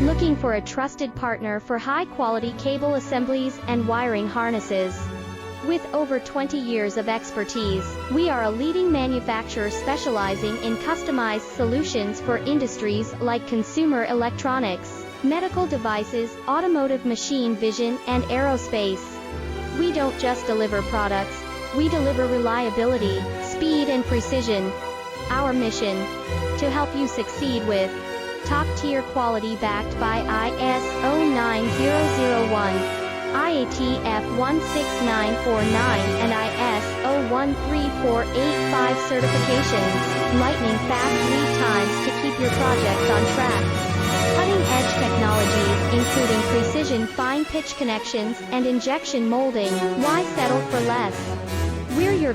Looking for a trusted partner for high-quality cable assemblies and wiring harnesses? With over 20 years of expertise, we are a leading manufacturer specializing in customized solutions for industries like consumer electronics, medical devices, automotive machine vision, and aerospace. We don't just deliver products, we deliver reliability, speed, and precision. Our mission: to help you succeed with top-tier quality backed by ISO 9001, IATF 16949, and ISO 13485 certifications. Lightning fast lead times to keep your projects on track. Cutting-edge technologies, including precision fine pitch connections and injection molding. Why settle for less? We're your